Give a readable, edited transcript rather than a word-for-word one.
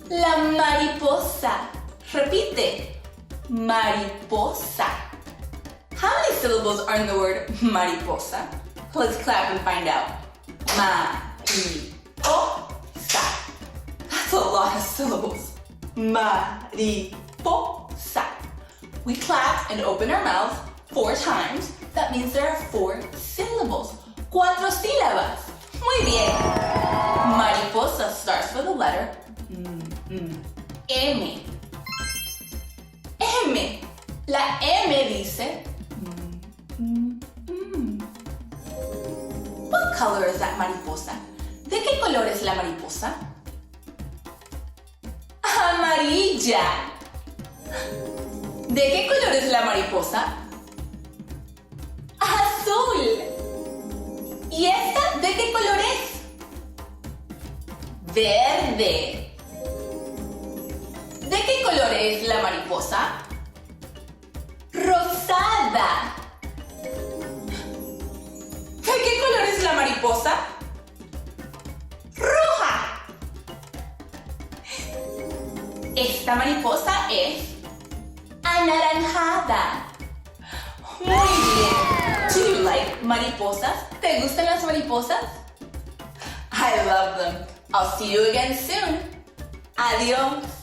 La mariposa. Repite. Mariposa. How many syllables are in the word mariposa? Let's clap and find out. Mariposa. That's a lot of syllables. Mariposa. We clap and open our mouths 4 times. That means there are 4 syllables. 4 sílabas. Muy bien. Mariposa starts with the letter M. M. La M dice What color is that mariposa? ¿De qué color es la mariposa? Amarilla. ¿De qué color es la mariposa? Azul. ¿Y esta de qué color es? Verde. ¿De qué color es la mariposa? Rosada. ¿De qué color es la mariposa? Roja. Esta mariposa es anaranjada. Muy bien. Do you like mariposas? ¿Te gustan las mariposas? I love them. I'll see you again soon. Adiós.